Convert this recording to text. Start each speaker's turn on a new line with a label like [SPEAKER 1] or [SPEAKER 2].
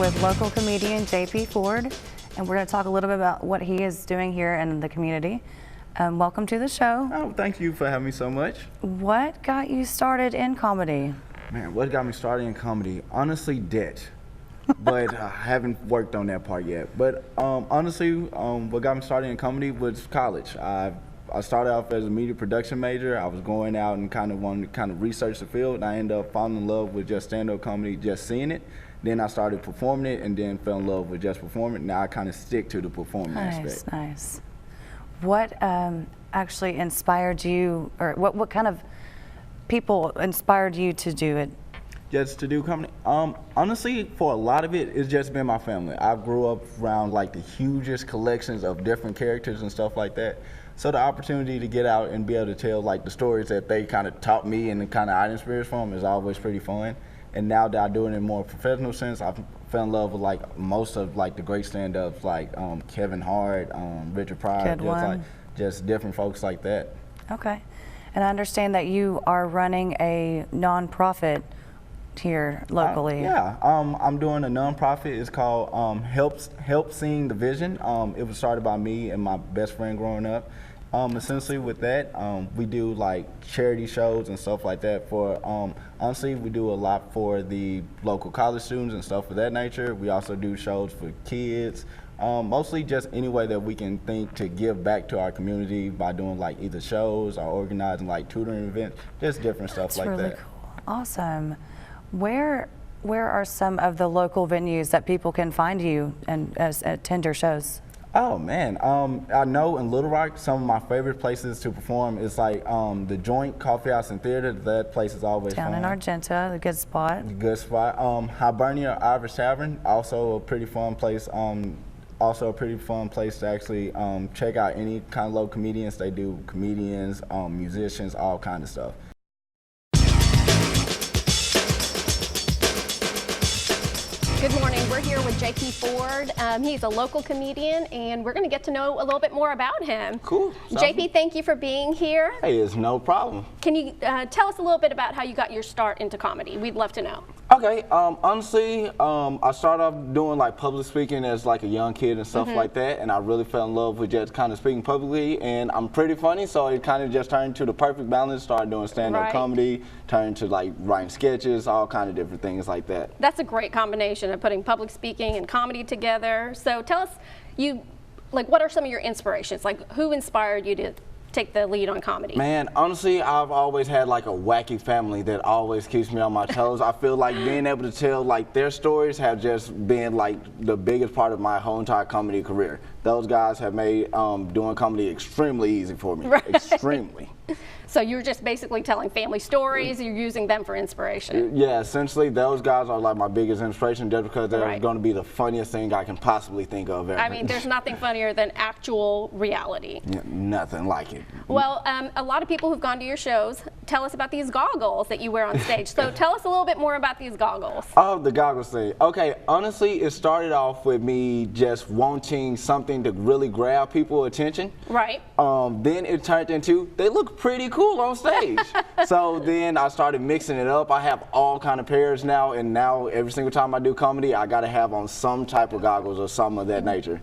[SPEAKER 1] with local comedian JP Ford, and we're going to talk a little bit about what he is doing here in the community. Welcome to the show.
[SPEAKER 2] Oh, thank you for having me so much.
[SPEAKER 1] What got you started in comedy?
[SPEAKER 2] Man, what got me started in comedy? Honestly, debt. But I haven't worked on that part yet. But honestly, what got me started in comedy was college. I started off as a media production major. I was going out and kind of wanted to research the field, and I ended up falling in love with just stand-up comedy, just seeing it. Then I started performing it, and then fell in love with just performing. Now I kind of stick to the performing aspect.
[SPEAKER 1] Nice. What actually inspired you, or what kind of people inspired you to do it?
[SPEAKER 2] Just to do comedy? Honestly, for a lot of it, it's just been my family. I grew up around like the hugest collections of different characters and stuff like that. So the opportunity to get out and be able to tell like the stories that they kind of taught me and the kind of I experienced from is always pretty fun. And now that I do it in a more professional sense, I fell in love with like most of like the great stand-ups like Kevin Hart, Richard Pryor, just different folks like that.
[SPEAKER 1] Okay. And I understand that you are running a nonprofit here locally.
[SPEAKER 2] Yeah, I'm doing a nonprofit. It's called Help Seeing the Vision. It was started by me and my best friend growing up. Essentially with that, we do like charity shows and stuff like that for, honestly, we do a lot for the local college students and stuff of that nature. We also do shows for kids, mostly just any way that we can think to give back to our community by doing like either shows or organizing like tutoring events, just different stuff like that.
[SPEAKER 1] That's really cool. Awesome. Where are some of the local venues that people can find you and attend your shows?
[SPEAKER 2] Oh man, I know in Little Rock, some of my favorite places to perform is like the Joint Coffee House and Theater. That place is always
[SPEAKER 1] down
[SPEAKER 2] fun.
[SPEAKER 1] In Argenta, a good spot.
[SPEAKER 2] Good spot. Hibernia Irish Tavern, also a pretty fun place. Also a pretty fun place to actually check out any kind of local comedians. They do comedians, musicians, all kind of stuff.
[SPEAKER 3] Good morning. We're here with JP Ford. He's a local comedian, and we're going to get to know a little bit more about him.
[SPEAKER 2] Cool.
[SPEAKER 3] JP, thank you for being here.
[SPEAKER 2] Hey, it's no problem.
[SPEAKER 3] Can you tell us a little bit about how you got your start into comedy? We'd love to know.
[SPEAKER 2] Okay, honestly, I started off doing like public speaking as like a young kid and stuff like that, and I really fell in love with just kind of speaking publicly, and I'm pretty funny, so it kind of just turned to the perfect balance. Started doing stand-up comedy, turned to like writing sketches, all kind of different things like that.
[SPEAKER 3] That's a great combination of putting public speaking and comedy together. So tell us, what are some of your inspirations? Like, who inspired you to take the lead on comedy?
[SPEAKER 2] Man, honestly, I've always had like a wacky family that always keeps me on my toes. I feel like being able to tell like their stories have just been like the biggest part of my whole entire comedy career. Those guys have made doing comedy extremely easy for me. Right. Extremely.
[SPEAKER 3] So you're just basically telling family stories, you're using them for inspiration.
[SPEAKER 2] Yeah, essentially those guys are like my biggest inspiration just because they're going to be the funniest thing I can possibly think of ever.
[SPEAKER 3] I mean, there's nothing funnier than actual reality.
[SPEAKER 2] Yeah, nothing like it.
[SPEAKER 3] Well, a lot of people who've gone to your shows tell us about these goggles that you wear on stage. So tell us a little bit more about these goggles.
[SPEAKER 2] Oh, the goggles thing. Okay, honestly, it started off with me just wanting something to really grab people's attention.
[SPEAKER 3] Right.
[SPEAKER 2] Then it turned into, they look pretty cool on stage. So then I started mixing it up. I have all kind of pairs now, and now every single time I do comedy, I gotta have on some type of goggles or something of that nature.